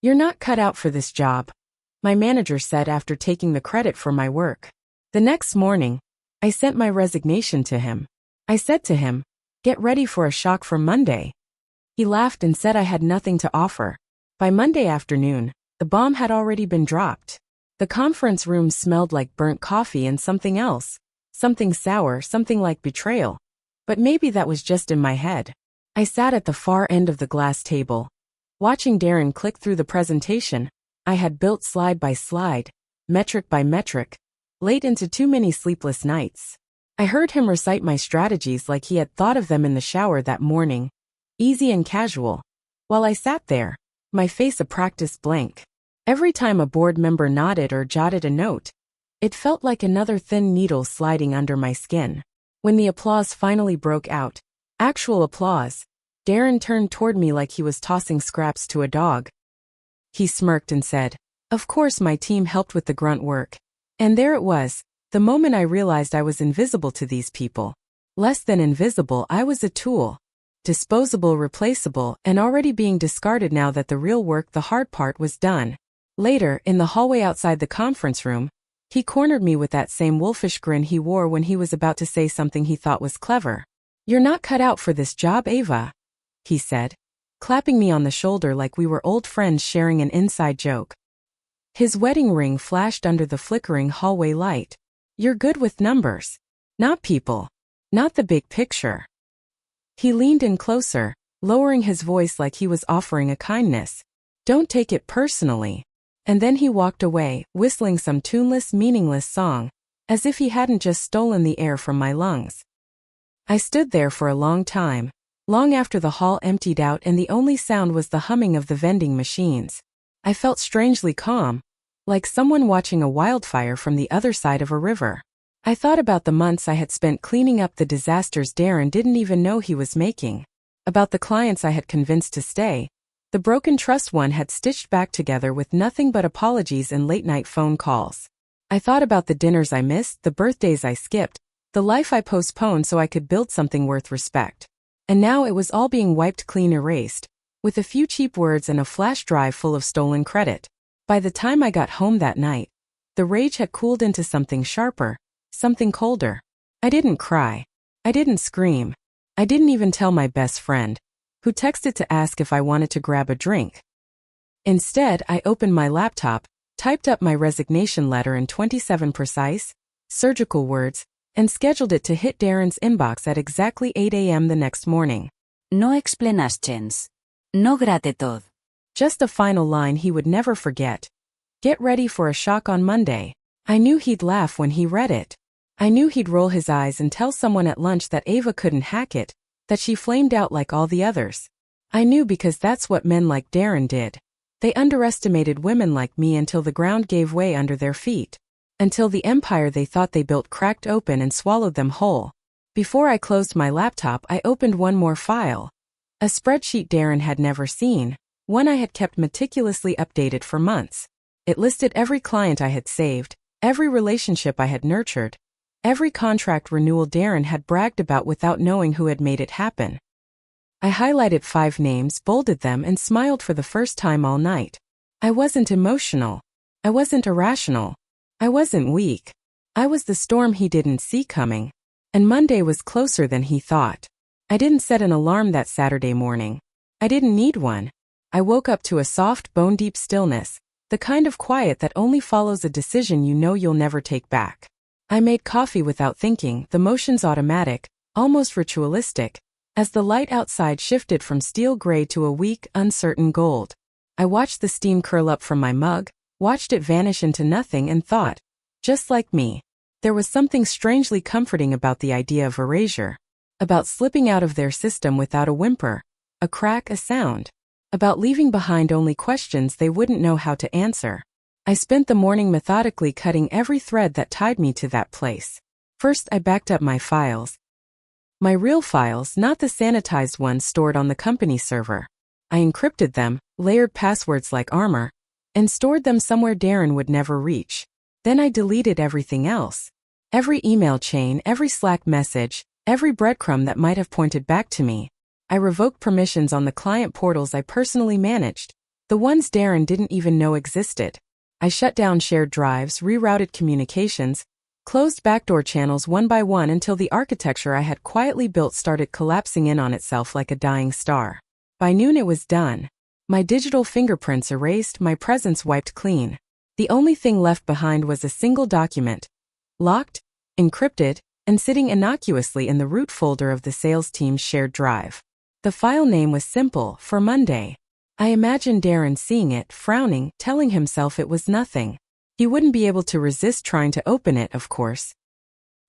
"You're not cut out for this job," my manager said after taking the credit for my work. The next morning, I sent my resignation to him. I said to him, "Get ready for a shock from Monday." He laughed and said I had nothing to offer. By Monday afternoon, the bomb had already been dropped. The conference room smelled like burnt coffee and something else. Something sour, something like betrayal. But maybe that was just in my head. I sat at the far end of the glass table, watching Darren click through the presentation I had built slide by slide, metric by metric, late into too many sleepless nights. I heard him recite my strategies like he had thought of them in the shower that morning, easy and casual, while I sat there, my face a practiced blank. Every time a board member nodded or jotted a note, it felt like another thin needle sliding under my skin. When the applause finally broke out, actual applause, Darren turned toward me like he was tossing scraps to a dog. He smirked and said, "Of course my team helped with the grunt work." And there it was, the moment I realized I was invisible to these people. Less than invisible, I was a tool. Disposable, replaceable, and already being discarded now that the real work, the hard part, was done. Later, in the hallway outside the conference room, he cornered me with that same wolfish grin he wore when he was about to say something he thought was clever. "You're not cut out for this job, Ava," he said, clapping me on the shoulder like we were old friends sharing an inside joke. His wedding ring flashed under the flickering hallway light. "You're good with numbers, not people, not the big picture." He leaned in closer, lowering his voice like he was offering a kindness. "Don't take it personally." And then he walked away, whistling some tuneless, meaningless song, as if he hadn't just stolen the air from my lungs. I stood there for a long time, long after the hall emptied out and the only sound was the humming of the vending machines. I felt strangely calm, like someone watching a wildfire from the other side of a river. I thought about the months I had spent cleaning up the disasters Darren didn't even know he was making, about the clients I had convinced to stay, the broken trust one had stitched back together with nothing but apologies and late-night phone calls. I thought about the dinners I missed, the birthdays I skipped, the life I postponed so I could build something worth respect. And now it was all being wiped clean, erased, with a few cheap words and a flash drive full of stolen credit. By the time I got home that night, the rage had cooled into something sharper, something colder. I didn't cry. I didn't scream. I didn't even tell my best friend, who texted to ask if I wanted to grab a drink. Instead, I opened my laptop, typed up my resignation letter in 27 precise, surgical words, and scheduled it to hit Darren's inbox at exactly 8 a.m. the next morning. No explanations. No gratitude. Just a final line he would never forget. "Get ready for a shock on Monday." I knew he'd laugh when he read it. I knew he'd roll his eyes and tell someone at lunch that Ava couldn't hack it, that she flamed out like all the others. I knew because that's what men like Darren did. They underestimated women like me until the ground gave way under their feet. Until the empire they thought they built cracked open and swallowed them whole. Before I closed my laptop, I opened one more file. A spreadsheet Darren had never seen, one I had kept meticulously updated for months. It listed every client I had saved, every relationship I had nurtured, every contract renewal Darren had bragged about without knowing who had made it happen. I highlighted 5 names, bolded them, and smiled for the first time all night. I wasn't emotional. I wasn't irrational. I wasn't weak. I was the storm he didn't see coming. And Monday was closer than he thought. I didn't set an alarm that Saturday morning. I didn't need one. I woke up to a soft, bone-deep stillness, the kind of quiet that only follows a decision you know you'll never take back. I made coffee without thinking, the motions automatic, almost ritualistic, as the light outside shifted from steel gray to a weak, uncertain gold. I watched the steam curl up from my mug, watched it vanish into nothing and thought, just like me. There was something strangely comforting about the idea of erasure, about slipping out of their system without a whimper, a crack, a sound, about leaving behind only questions they wouldn't know how to answer. I spent the morning methodically cutting every thread that tied me to that place. First, I backed up my files. My real files, not the sanitized ones stored on the company server. I encrypted them, layered passwords like armor, and stored them somewhere Darren would never reach. Then I deleted everything else. Every email chain, every Slack message, every breadcrumb that might have pointed back to me. I revoked permissions on the client portals I personally managed, The ones Darren didn't even know existed. I shut down shared drives, rerouted communications, closed backdoor channels one by one until the architecture I had quietly built started collapsing in on itself like a dying star. By noon it was done. My digital fingerprints erased, my presence wiped clean. The only thing left behind was a single document, locked, encrypted, and sitting innocuously in the root folder of the sales team's shared drive. The file name was simple, for Monday. I imagined Darren seeing it, frowning, telling himself it was nothing. He wouldn't be able to resist trying to open it, of course.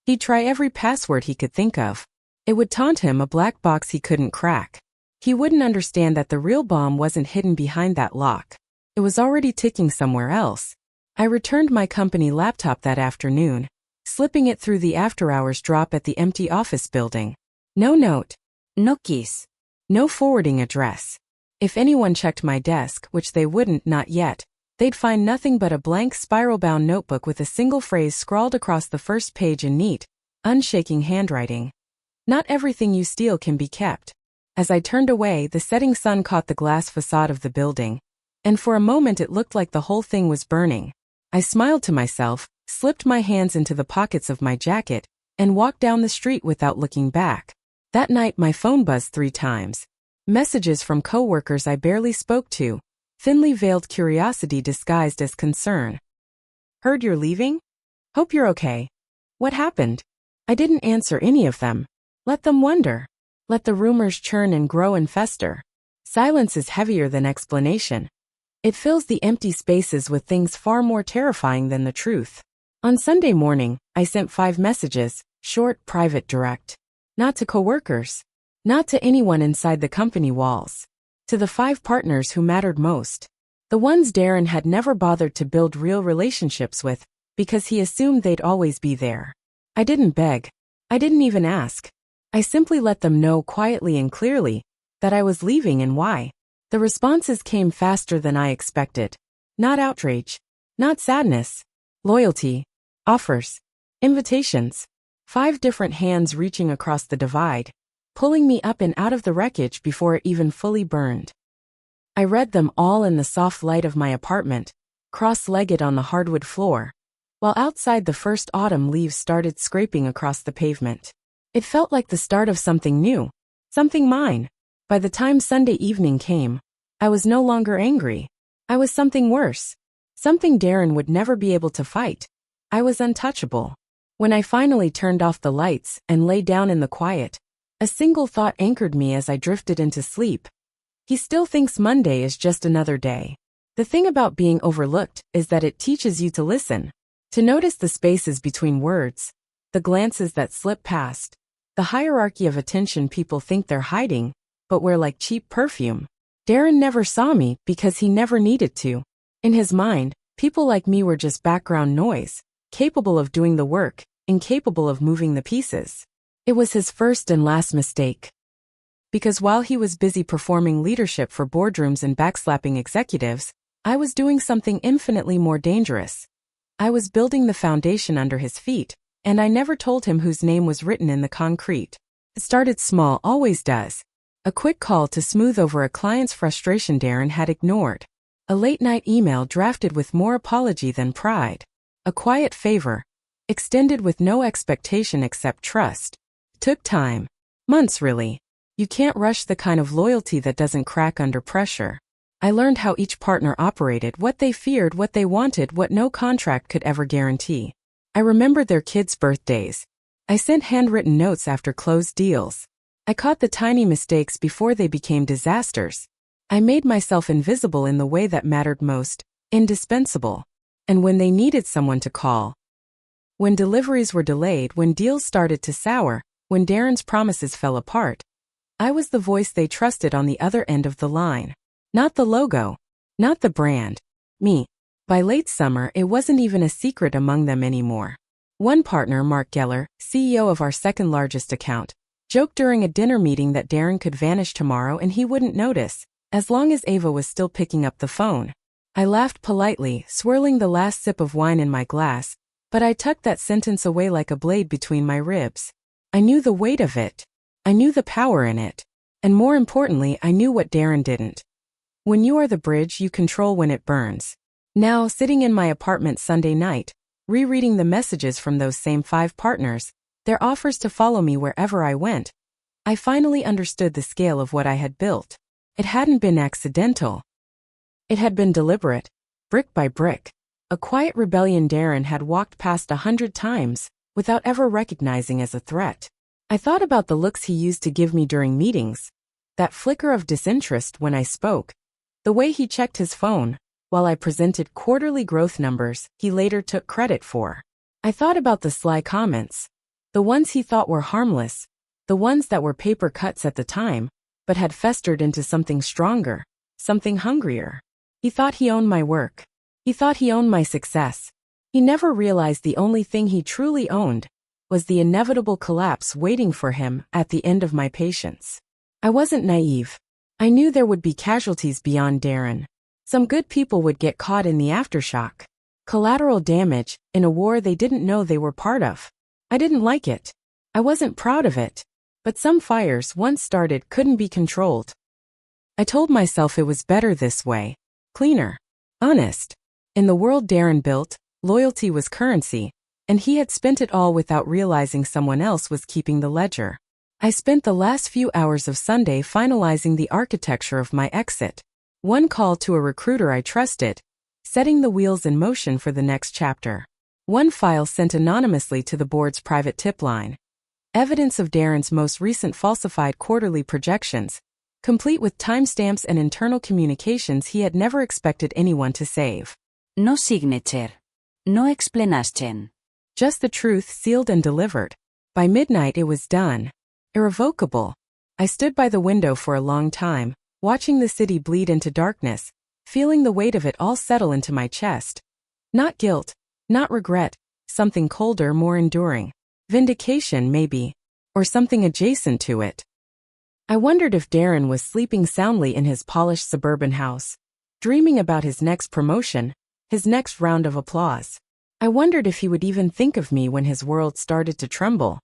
He'd try every password he could think of. It would taunt him, a black box he couldn't crack. He wouldn't understand that the real bomb wasn't hidden behind that lock. It was already ticking somewhere else. I returned my company laptop that afternoon, slipping it through the after-hours drop at the empty office building. No note. No kiss. No forwarding address. If anyone checked my desk, which they wouldn't, not yet, they'd find nothing but a blank spiral-bound notebook with a single phrase scrawled across the first page in neat, unshaking handwriting. Not everything you steal can be kept. As I turned away, the setting sun caught the glass facade of the building, and for a moment it looked like the whole thing was burning. I smiled to myself, slipped my hands into the pockets of my jacket, and walked down the street without looking back. That night my phone buzzed 3 times. Messages from coworkers I barely spoke to, thinly veiled curiosity disguised as concern. Heard you're leaving? Hope you're okay. What happened? I didn't answer any of them. Let them wonder. Let the rumors churn and grow and fester. Silence is heavier than explanation. It fills the empty spaces with things far more terrifying than the truth. On Sunday morning, I sent 5 messages, short, private, direct. Not to coworkers. Not to anyone inside the company walls. To the 5 partners who mattered most. The ones Darren had never bothered to build real relationships with, because he assumed they'd always be there. I didn't beg. I didn't even ask. I simply let them know quietly and clearly that I was leaving and why. The responses came faster than I expected. Not outrage. Not sadness. Loyalty. Offers. Invitations. 5 different hands reaching across the divide, pulling me up and out of the wreckage before it even fully burned. I read them all in the soft light of my apartment, cross-legged on the hardwood floor, while outside the first autumn leaves started scraping across the pavement. It felt like the start of something new. Something mine. By the time Sunday evening came, I was no longer angry. I was something worse. Something Darren would never be able to fight. I was untouchable. When I finally turned off the lights and lay down in the quiet, a single thought anchored me as I drifted into sleep. He still thinks Monday is just another day. The thing about being overlooked is that it teaches you to listen, to notice the spaces between words, the glances that slip past, the hierarchy of attention people think they're hiding, but wear like cheap perfume. Darren never saw me because he never needed to. In his mind, people like me were just background noise, capable of doing the work, incapable of moving the pieces. It was his first and last mistake. Because while he was busy performing leadership for boardrooms and backslapping executives, I was doing something infinitely more dangerous. I was building the foundation under his feet, and I never told him whose name was written in the concrete. It started small, always does. A quick call to smooth over a client's frustration Darren had ignored. A late-night email drafted with more apology than pride. A quiet favor, extended with no expectation except trust. Took time. Months, really. You can't rush the kind of loyalty that doesn't crack under pressure. I learned how each partner operated, what they feared, what they wanted, what no contract could ever guarantee. I remembered their kids' birthdays. I sent handwritten notes after closed deals. I caught the tiny mistakes before they became disasters. I made myself invisible in the way that mattered most, indispensable. And when they needed someone to call. When deliveries were delayed, when deals started to sour, when Darren's promises fell apart, I was the voice they trusted on the other end of the line. Not the logo. Not the brand. Me. By late summer, it wasn't even a secret among them anymore. One partner, Mark Geller, CEO of our second largest account, joked during a dinner meeting that Darren could vanish tomorrow and he wouldn't notice, as long as Ava was still picking up the phone. I laughed politely, swirling the last sip of wine in my glass, but I tucked that sentence away like a blade between my ribs. I knew the weight of it. I knew the power in it. And more importantly, I knew what Darren didn't. When you are the bridge, you control when it burns. Now, sitting in my apartment Sunday night, rereading the messages from those same 5 partners, their offers to follow me wherever I went, I finally understood the scale of what I had built. It hadn't been accidental. It had been deliberate, brick by brick. A quiet rebellion Darren had walked past 100 times, without ever recognizing as a threat. I thought about the looks he used to give me during meetings, that flicker of disinterest when I spoke, the way he checked his phone, while I presented quarterly growth numbers he later took credit for. I thought about the sly comments, the ones he thought were harmless, the ones that were paper cuts at the time, but had festered into something stronger, something hungrier. He thought he owned my work. He thought he owned my success. He never realized the only thing he truly owned was the inevitable collapse waiting for him at the end of my patience. I wasn't naive. I knew there would be casualties beyond Darren. Some good people would get caught in the aftershock. Collateral damage in a war they didn't know they were part of. I didn't like it. I wasn't proud of it. But some fires, once started, couldn't be controlled. I told myself it was better this way. Cleaner. Honest. In the world Darren built, loyalty was currency, and he had spent it all without realizing someone else was keeping the ledger. I spent the last few hours of Sunday finalizing the architecture of my exit. One call to a recruiter I trusted, setting the wheels in motion for the next chapter. One file sent anonymously to the board's private tip line. Evidence of Darren's most recent falsified quarterly projections, complete with timestamps and internal communications he had never expected anyone to save. No signature. No explanation. Just the truth sealed and delivered. By midnight it was done. Irrevocable. I stood by the window for a long time, watching the city bleed into darkness, feeling the weight of it all settle into my chest. Not guilt, not regret, something colder, more enduring. Vindication, maybe. Or something adjacent to it. I wondered if Darren was sleeping soundly in his polished suburban house, dreaming about his next promotion, his next round of applause. I wondered if he would even think of me when his world started to tremble,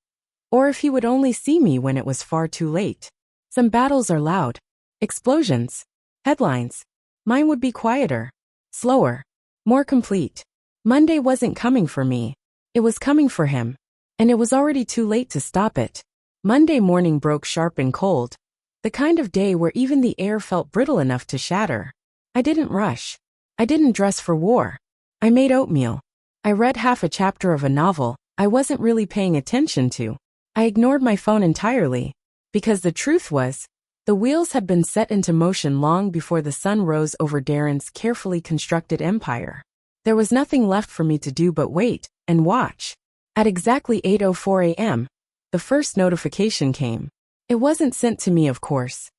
or if he would only see me when it was far too late. Some battles are loud. Explosions. Headlines. Mine would be quieter. Slower. More complete. Monday wasn't coming for me. It was coming for him. And it was already too late to stop it. Monday morning broke sharp and cold. The kind of day where even the air felt brittle enough to shatter. I didn't rush. I didn't dress for war. I made oatmeal. I read half a chapter of a novel I wasn't really paying attention to. I ignored my phone entirely. Because the truth was, the wheels had been set into motion long before the sun rose over Darren's carefully constructed empire. There was nothing left for me to do but wait and watch. At exactly 8:04 a.m., the first notification came. It wasn't sent to me, of course.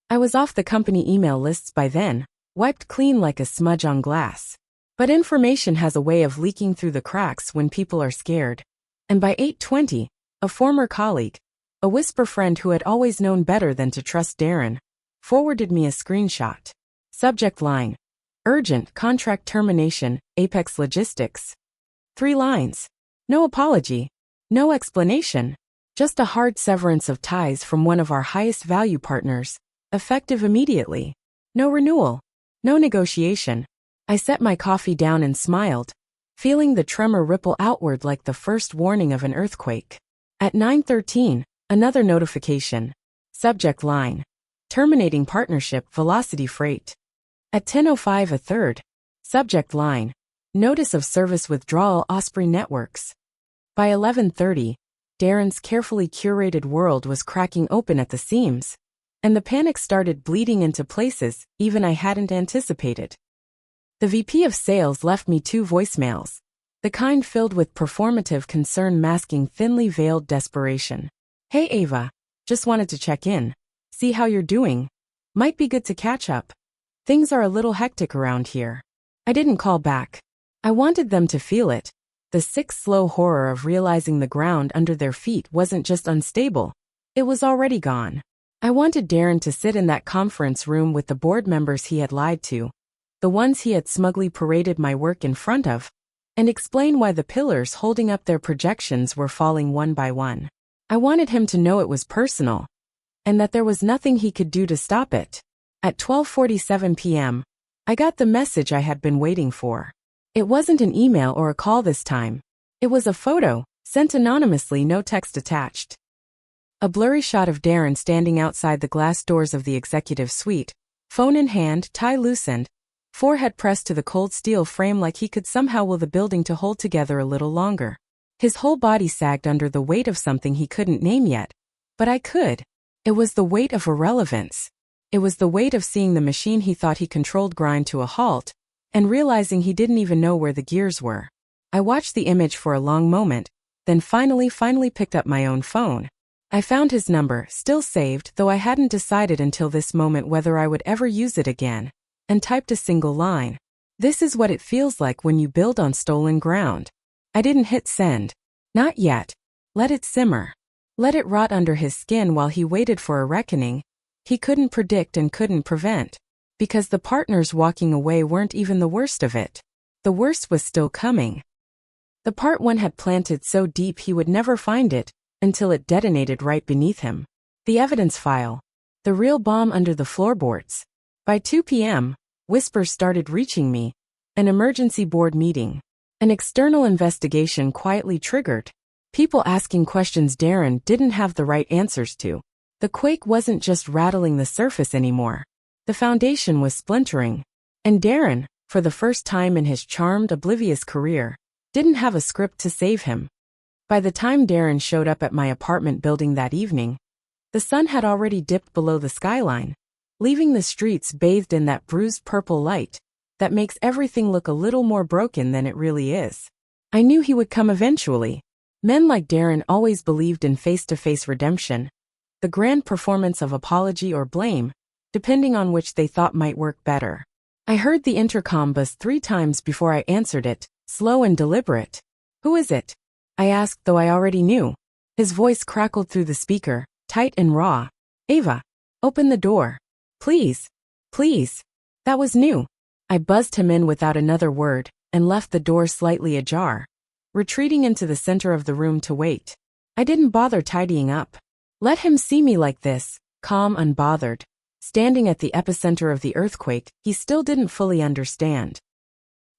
I was off the company email lists by then, wiped clean like a smudge on glass. But information has a way of leaking through the cracks when people are scared. And by 8:20, a former colleague, a whisper friend who had always known better than to trust Darren, forwarded me a screenshot. Subject line: Urgent contract termination, Apex Logistics. 3 lines. No apology. No explanation. Just a hard severance of ties from one of our highest value partners, effective immediately. No renewal. No negotiation. I set my coffee down and smiled, feeling the tremor ripple outward like the first warning of an earthquake. At 9:13, another notification. Subject line: Terminating partnership, Velocity Freight. At 10:05, a third. Subject line: Notice of service withdrawal, Osprey Networks. By 11:30, Darren's carefully curated world was cracking open at the seams, and the panic started bleeding into places even I hadn't anticipated. The VP of sales left me 2 voicemails, the kind filled with performative concern masking thinly veiled desperation. Hey Ava, just wanted to check in, see how you're doing. Might be good to catch up. Things are a little hectic around here. I didn't call back. I wanted them to feel it. The sick, slow horror of realizing the ground under their feet wasn't just unstable, it was already gone. I wanted Darren to sit in that conference room with the board members he had lied to, the ones he had smugly paraded my work in front of, and explain why the pillars holding up their projections were falling one by one. I wanted him to know it was personal, and that there was nothing he could do to stop it. At 12:47 p.m., I got the message I had been waiting for. It wasn't an email or a call this time. It was a photo, sent anonymously, no text attached. A blurry shot of Darren standing outside the glass doors of the executive suite, phone in hand, tie loosened, forehead pressed to the cold steel frame like he could somehow will the building to hold together a little longer. His whole body sagged under the weight of something he couldn't name yet. But I could. It was the weight of irrelevance. It was the weight of seeing the machine he thought he controlled grind to a halt, and realizing he didn't even know where the gears were. I watched the image for a long moment, then finally picked up my own phone. I found his number, still saved, though I hadn't decided until this moment whether I would ever use it again, and typed a single line. This is what it feels like when you build on stolen ground. I didn't hit send. Not yet. Let it simmer. Let it rot under his skin while he waited for a reckoning he couldn't predict and couldn't prevent. Because the partners walking away weren't even the worst of it. The worst was still coming. The part one had planted so deep he would never find it, until it detonated right beneath him. The evidence file. The real bomb under the floorboards. By 2 p.m., whispers started reaching me. An emergency board meeting. An external investigation quietly triggered. People asking questions Darren didn't have the right answers to. The quake wasn't just rattling the surface anymore. The foundation was splintering. And Darren, for the first time in his charmed, oblivious career, didn't have a script to save him. By the time Darren showed up at my apartment building that evening, the sun had already dipped below the skyline, leaving the streets bathed in that bruised purple light that makes everything look a little more broken than it really is. I knew he would come eventually. Men like Darren always believed in face-to-face redemption, the grand performance of apology or blame, depending on which they thought might work better. I heard the intercom buzz 3 times before I answered it, slow and deliberate. Who is it? I asked, though I already knew. His voice crackled through the speaker, tight and raw. Ava, open the door. Please. Please. That was new. I buzzed him in without another word, and left the door slightly ajar, retreating into the center of the room to wait. I didn't bother tidying up. Let him see me like this, calm, unbothered. Standing at the epicenter of the earthquake, he still didn't fully understand.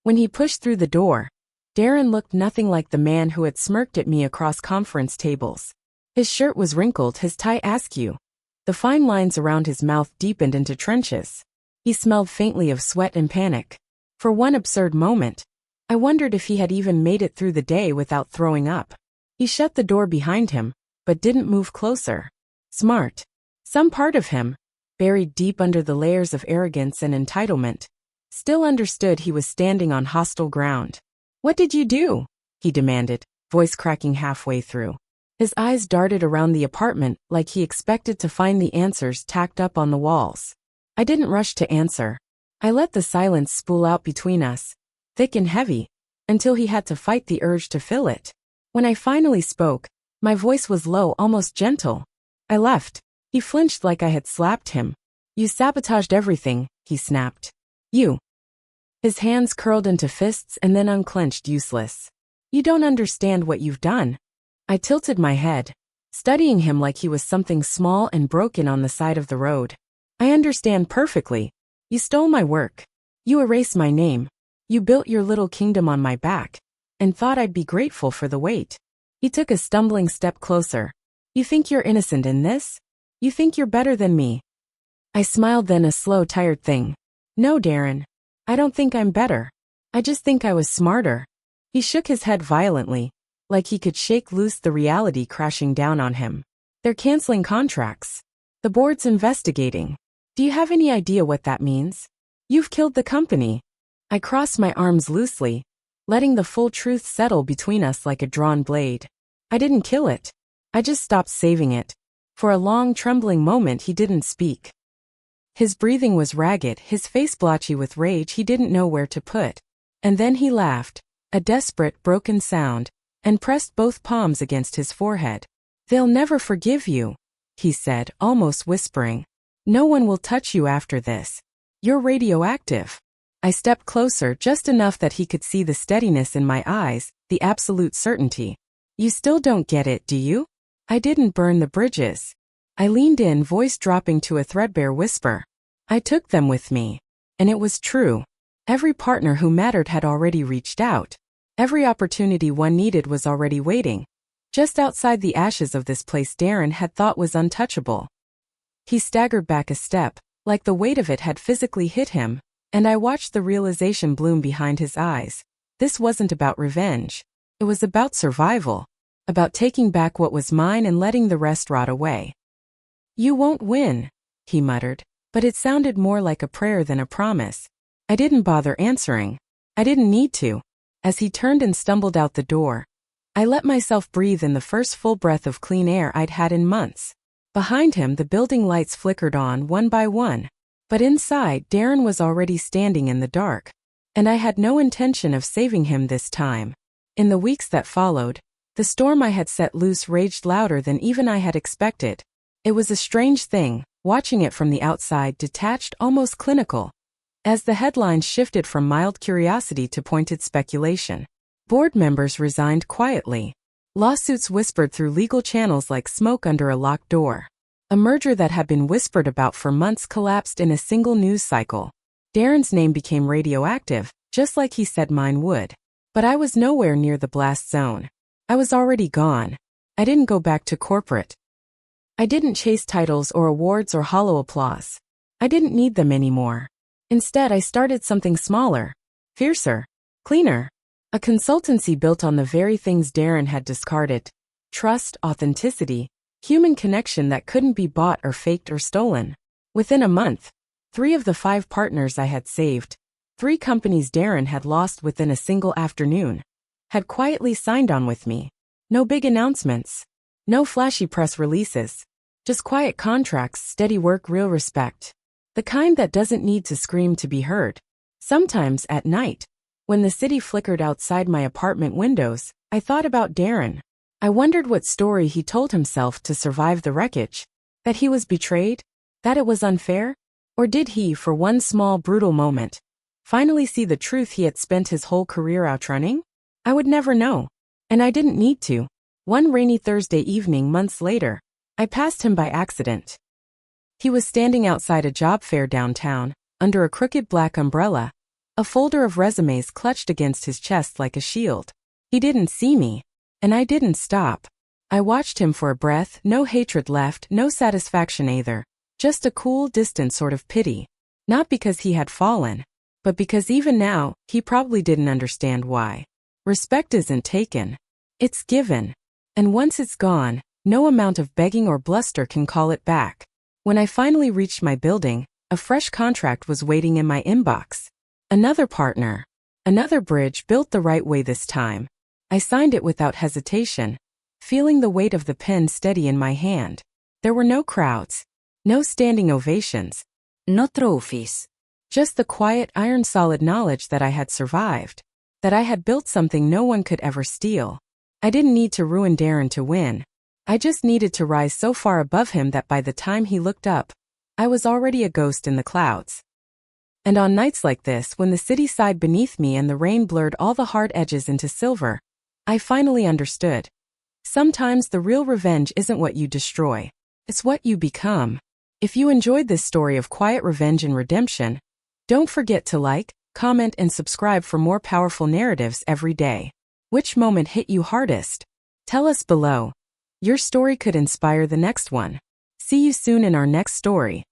When he pushed through the door, Darren looked nothing like the man who had smirked at me across conference tables. His shirt was wrinkled, his tie askew. The fine lines around his mouth deepened into trenches. He smelled faintly of sweat and panic. For one absurd moment, I wondered if he had even made it through the day without throwing up. He shut the door behind him, but didn't move closer. Smart. Some part of him, buried deep under the layers of arrogance and entitlement, still understood he was standing on hostile ground. What did you do? He demanded, voice cracking halfway through. His eyes darted around the apartment like he expected to find the answers tacked up on the walls. I didn't rush to answer. I let the silence spool out between us, thick and heavy, until he had to fight the urge to fill it. When I finally spoke, my voice was low, almost gentle. I left. He flinched like I had slapped him. You sabotaged everything, he snapped. You. His hands curled into fists and then unclenched, useless. You don't understand what you've done. I tilted my head, studying him like he was something small and broken on the side of the road. I understand perfectly. You stole my work. You erased my name. You built your little kingdom on my back, and thought I'd be grateful for the wait. He took a stumbling step closer. You think you're innocent in this? You think you're better than me? I smiled, then a slow, tired thing. No, Darren. I don't think I'm better. I just think I was smarter. He shook his head violently, like he could shake loose the reality crashing down on him. They're canceling contracts. The board's investigating. Do you have any idea what that means? You've killed the company. I crossed my arms loosely, letting the full truth settle between us like a drawn blade. I didn't kill it. I just stopped saving it. For a long, trembling moment he didn't speak. His breathing was ragged, his face blotchy with rage he didn't know where to put. And then he laughed, a desperate, broken sound, and pressed both palms against his forehead. They'll never forgive you, he said, almost whispering. No one will touch you after this. You're radioactive. I stepped closer, just enough that he could see the steadiness in my eyes, the absolute certainty. You still don't get it, do you? I didn't burn the bridges. I leaned in, voice dropping to a threadbare whisper. I took them with me. And it was true. Every partner who mattered had already reached out. Every opportunity one needed was already waiting. Just outside the ashes of this place Darren had thought was untouchable. He staggered back a step, like the weight of it had physically hit him, and I watched the realization bloom behind his eyes. This wasn't about revenge. It was about survival. About taking back what was mine and letting the rest rot away. "You won't win," he muttered, but it sounded more like a prayer than a promise. I didn't bother answering. I didn't need to. As he turned and stumbled out the door, I let myself breathe in the first full breath of clean air I'd had in months. Behind him, the building lights flickered on one by one. But inside, Darren was already standing in the dark. And I had no intention of saving him this time. In the weeks that followed, the storm I had set loose raged louder than even I had expected. It was a strange thing, watching it from the outside, detached, almost clinical. As the headlines shifted from mild curiosity to pointed speculation, board members resigned quietly. Lawsuits whispered through legal channels like smoke under a locked door. A merger that had been whispered about for months collapsed in a single news cycle. Darren's name became radioactive, just like he said mine would. But I was nowhere near the blast zone. I was already gone. I didn't go back to corporate. I didn't chase titles or awards or hollow applause. I didn't need them anymore. Instead, I started something smaller, fiercer, cleaner. A consultancy built on the very things Darren had discarded. Trust, authenticity, human connection that couldn't be bought or faked or stolen. Within a month, 3 of the 5 partners I had saved, 3 companies Darren had lost within a single afternoon, had quietly signed on with me. No big announcements. No flashy press releases. Just quiet contracts, steady work, real respect. The kind that doesn't need to scream to be heard. Sometimes at night, when the city flickered outside my apartment windows, I thought about Darren. I wondered what story he told himself to survive the wreckage. That he was betrayed? That it was unfair? Or did he, for one small brutal moment, finally see the truth he had spent his whole career outrunning? I would never know. And I didn't need to. One rainy Thursday evening months later, I passed him by accident. He was standing outside a job fair downtown, under a crooked black umbrella, a folder of resumes clutched against his chest like a shield. He didn't see me, and I didn't stop. I watched him for a breath, no hatred left, no satisfaction either, just a cool, distant sort of pity. Not because he had fallen, but because even now, he probably didn't understand why. Respect isn't taken. It's given. And once it's gone, no amount of begging or bluster can call it back. When I finally reached my building, a fresh contract was waiting in my inbox. Another partner. Another bridge built the right way this time. I signed it without hesitation, feeling the weight of the pen steady in my hand. There were no crowds. No standing ovations. No trophies. Just the quiet, iron-solid knowledge that I had survived. That I had built something no one could ever steal. I didn't need to ruin Darren to win. I just needed to rise so far above him that by the time he looked up, I was already a ghost in the clouds. And on nights like this, when the city sighed beneath me and the rain blurred all the hard edges into silver, I finally understood. Sometimes the real revenge isn't what you destroy. It's what you become. If you enjoyed this story of quiet revenge and redemption, don't forget to like, comment, and subscribe for more powerful narratives every day. Which moment hit you hardest? Tell us below. Your story could inspire the next one. See you soon in our next story.